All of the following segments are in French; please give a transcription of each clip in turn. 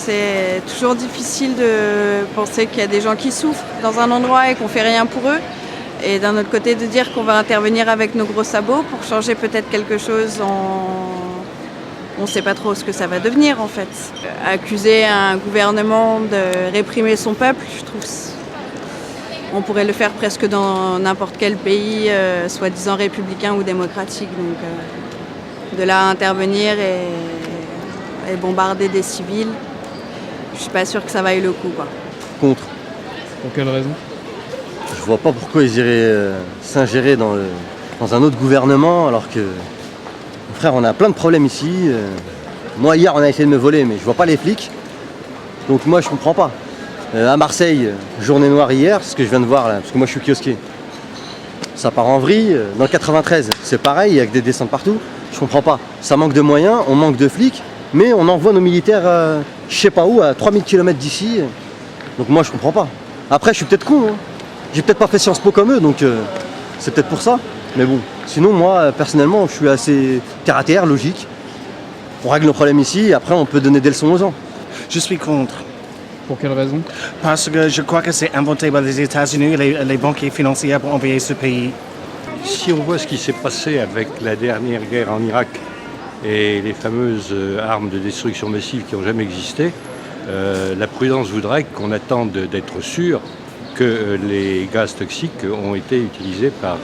C'est toujours difficile de penser qu'il y a des gens qui souffrent dans un endroit et qu'on fait rien pour eux. Et d'un autre côté, de dire qu'on va intervenir avec nos gros sabots pour changer peut-être quelque chose on ne sait pas trop ce que ça va devenir en fait. Accuser un gouvernement de réprimer son peuple, je trouve on pourrait le faire presque dans n'importe quel pays, soi-disant républicain ou démocratique. Donc de là à intervenir et bombarder des civils, je suis pas sûre que ça vaille le coup, quoi. Contre. Pour quelle raison? Je vois pas pourquoi ils iraient s'ingérer dans un autre gouvernement alors que, frère, on a plein de problèmes ici. Moi hier on a essayé de me voler mais je vois pas les flics. Donc moi je comprends pas. À Marseille, journée noire hier, ce que je viens de voir là, parce que moi je suis kiosquier. Ça part en vrille. Dans le 93, c'est pareil, il y a que des descentes partout. Je comprends pas. Ça manque de moyens, on manque de flics, mais on envoie nos militaires je sais pas où, à 3000 km d'ici. Donc moi je comprends pas. Après je suis peut-être con, hein. J'ai peut-être pas fait Sciences Po comme eux, donc c'est peut-être pour ça. Mais bon, sinon moi personnellement je suis assez terre à terre, logique. On règle nos problèmes ici et après on peut donner des leçons aux gens. Je suis contre. Pour quelle raison? Parce que je crois que c'est inventé par les États-Unis et les banquiers financiers pour envahir ce pays. Si on voit ce qui s'est passé avec la dernière guerre en Irak et les fameuses armes de destruction massive qui n'ont jamais existé, la prudence voudrait qu'on attende d'être sûr que les gaz toxiques ont été utilisés par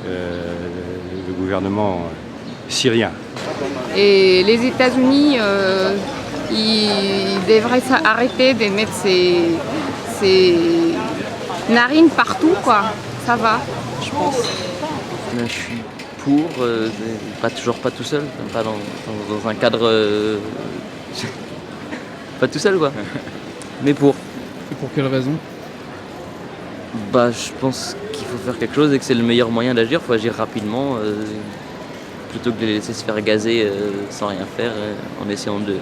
le gouvernement syrien. Et les États-Unis, ils devraient arrêter de mettre ces narines partout, quoi. Ça va, je pense. Je suis pour, pas tout seul, pas dans un cadre... pas tout seul, quoi. Mais pour. Et pour quelle raison? Je pense qu'il faut faire quelque chose et que c'est le meilleur moyen d'agir. Il faut agir rapidement, plutôt que de les laisser se faire gazer sans rien faire, en essayant de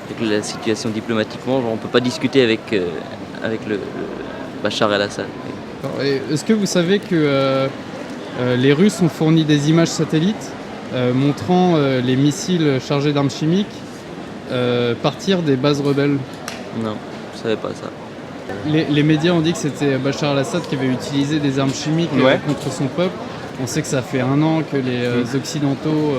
régler la situation diplomatiquement. Genre, on ne peut pas discuter avec le Bachar el-Assad. Est-ce que vous savez que les Russes ont fourni des images satellites montrant les missiles chargés d'armes chimiques partir des bases rebelles? Non, je ne savais pas ça. Les médias ont dit que c'était Bachar el-Assad qui avait utilisé des armes chimiques contre son peuple. On sait que ça fait 1 an que les Occidentaux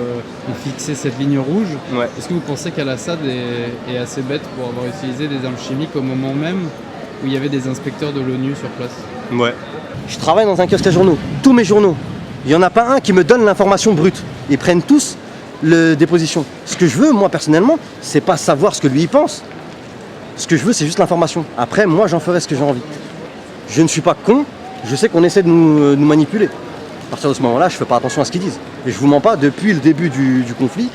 ont fixé cette ligne rouge. Ouais. Est-ce que vous pensez qu'Al-Assad est assez bête pour avoir utilisé des armes chimiques au moment même où il y avait des inspecteurs de l'ONU sur place? Ouais. Je travaille dans un kiosque à journaux. Tous mes journaux. Il n'y en a pas un qui me donne l'information brute. Ils prennent tous des positions. Ce que je veux, moi personnellement, c'est pas savoir ce que lui il pense. Ce que je veux, c'est juste l'information. Après, moi, j'en ferai ce que j'ai envie. Je ne suis pas con. Je sais qu'on essaie de nous manipuler. À partir de ce moment-là, je fais pas attention à ce qu'ils disent. Et je vous mens pas, depuis le début du conflit,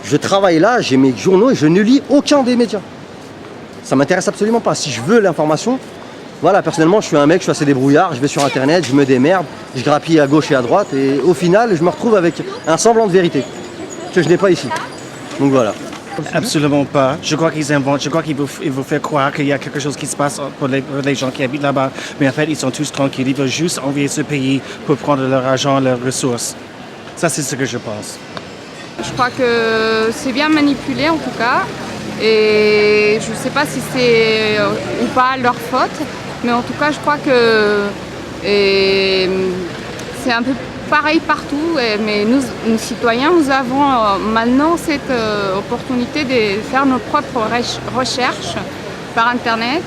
je travaille là, j'ai mes journaux et je ne lis aucun des médias. Ça m'intéresse absolument pas. Si je veux l'information, voilà, personnellement, je suis un mec, je suis assez débrouillard, je vais sur Internet, je me démerde, je grappille à gauche et à droite, et au final, je me retrouve avec un semblant de vérité que je n'ai pas ici. Donc voilà. Absolument pas. Je crois qu'ils inventent, je crois qu'ils vous faire croire qu'il y a quelque chose qui se passe pour les gens qui habitent là-bas. Mais en fait, ils sont tous tranquilles. Ils veulent juste envahir ce pays pour prendre leur argent, leurs ressources. Ça, c'est ce que je pense. Je crois que c'est bien manipulé en tout cas. Et je ne sais pas si c'est ou pas leur faute. Mais en tout cas, je crois que c'est un peu pareil partout, mais nous citoyens, nous avons maintenant cette opportunité de faire nos propres recherches par Internet,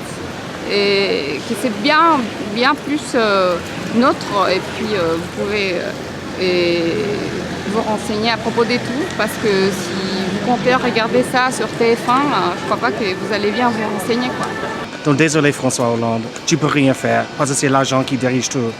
et que c'est bien plus nôtre, et puis vous pouvez vous renseigner à propos des tout, parce que si vous comptez regarder ça sur TF1, je crois pas que vous allez bien vous renseigner, quoi. Donc désolé François Hollande, tu peux rien faire, parce que c'est l'argent qui dirige tout.